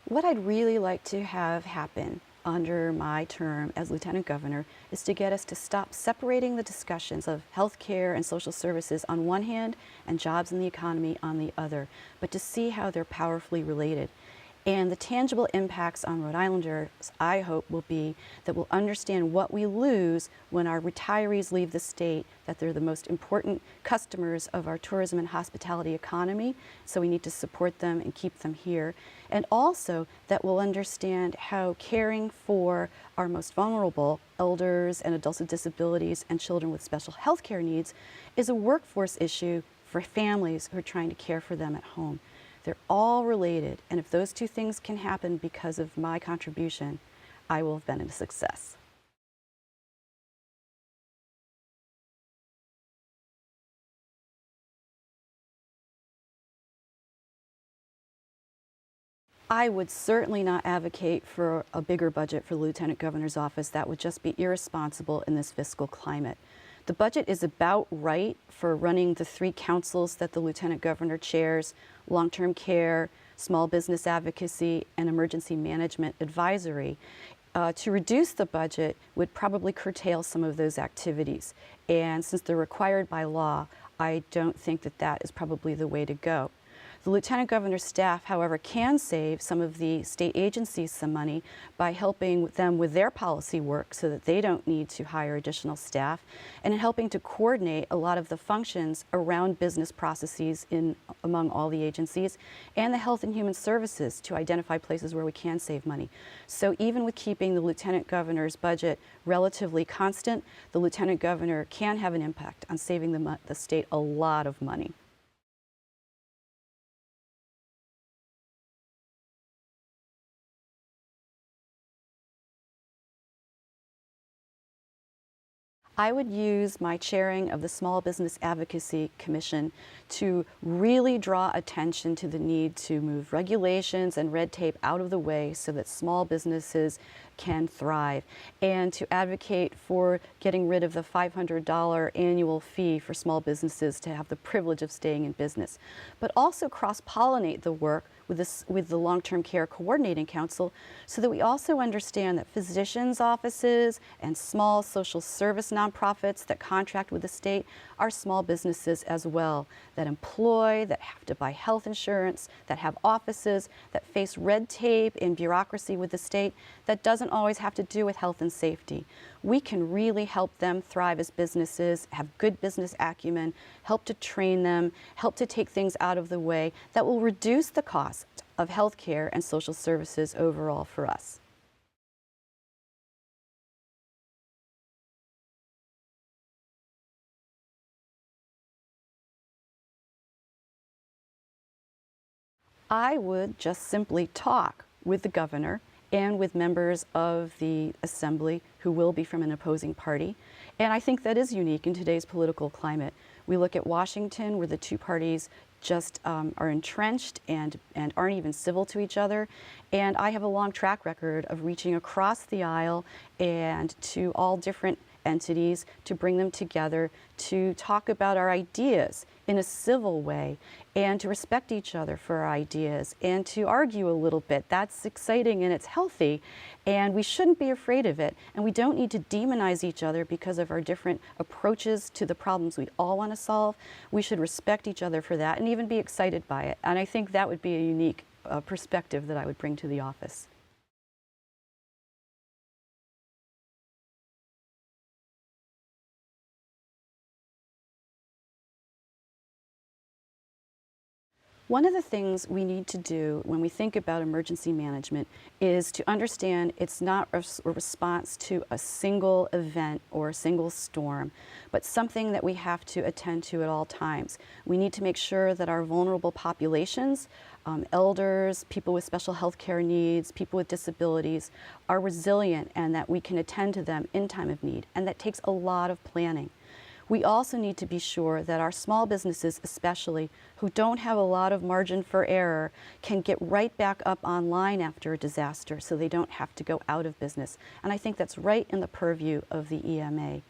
What I'd really like to have happen under my term as Lieutenant Governor is to get us to stop separating the discussions of healthcare and social services on one hand and jobs and the economy on the other, but to see how they're powerfully related. And the tangible impacts on Rhode Islanders, I hope, will be that we'll understand what we lose when our retirees leave the state, that they're the most important customers of our tourism and hospitality economy, so we need to support them and keep them here. And also that we'll understand how caring for our most vulnerable, elders and adults with disabilities and children with special health care needs, is a workforce issue for families who are trying to care for them at home. They're all related, and if those two things can happen because of my contribution, I will have been a success. I would certainly not advocate for a bigger budget for the Lieutenant Governor's office. That would just be irresponsible in this fiscal climate. The budget is about right for running the three councils that the Lieutenant Governor chairs: long-term care, small business advocacy, and emergency management advisory. To reduce the budget would probably curtail some of those activities. And since they're required by law, I don't think that that is probably the way to go. The Lieutenant Governor's staff, however, can save some of the state agencies some money by helping them with their policy work so that they don't need to hire additional staff, and in helping to coordinate a lot of the functions around business processes among all the agencies, and the Health and Human Services to identify places where we can save money. So even with keeping the Lieutenant Governor's budget relatively constant, the Lieutenant Governor can have an impact on saving the state a lot of money. I would use my chairing of the Small Business Advocacy Commission to really draw attention to the need to move regulations and red tape out of the way so that small businesses can thrive, and to advocate for getting rid of the $500 annual fee for small businesses to have the privilege of staying in business, but also cross-pollinate the work with the Long-Term Care Coordinating Council so that we also understand that physicians' offices and small social service nonprofits that contract with the state are small businesses as well, that employ, that have to buy health insurance, that have offices, that face red tape and bureaucracy with the state that doesn't always have to do with health and safety. We can really help them thrive as businesses, have good business acumen, help to train them, help to take things out of the way that will reduce the cost of health care and social services overall for us. I would just simply talk with the governor and with members of the assembly who will be from an opposing party. And I think that is unique in today's political climate. We look at Washington, where the two parties just are entrenched and aren't even civil to each other. And I have a long track record of reaching across the aisle and to all different entities to bring them together to talk about our ideas in a civil way and to respect each other for our ideas and to argue a little bit. That's exciting and it's healthy, and we shouldn't be afraid of it, and we don't need to demonize each other because of our different approaches to the problems we all want to solve. We should respect each other for that and even be excited by it, and I think that would be a unique perspective that I would bring to the office. One of the things we need to do when we think about emergency management is to understand it's not a response to a single event or a single storm, but something that we have to attend to at all times. We need to make sure that our vulnerable populations, elders, people with special health care needs, people with disabilities, are resilient and that we can attend to them in time of need, and that takes a lot of planning. We also need to be sure that our small businesses, especially, who don't have a lot of margin for error, can get right back up online after a disaster so they don't have to go out of business. And I think that's right in the purview of the EMA.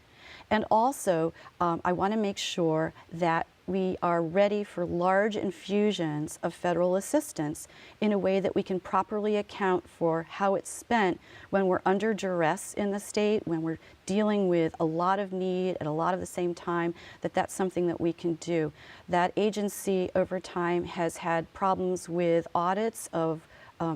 And also, I want to make sure that we are ready for large infusions of federal assistance in a way that we can properly account for how it's spent when we're under duress in the state, when we're dealing with a lot of need at a lot of the same time, that's something that we can do. That agency over time has had problems with audits of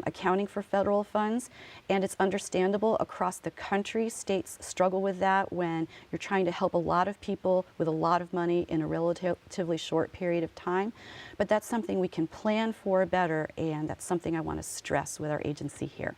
accounting for federal funds, and it's understandable across the country. States struggle with that when you're trying to help a lot of people with a lot of money in a relatively short period of time. But that's something we can plan for better, and that's something I want to stress with our agency here.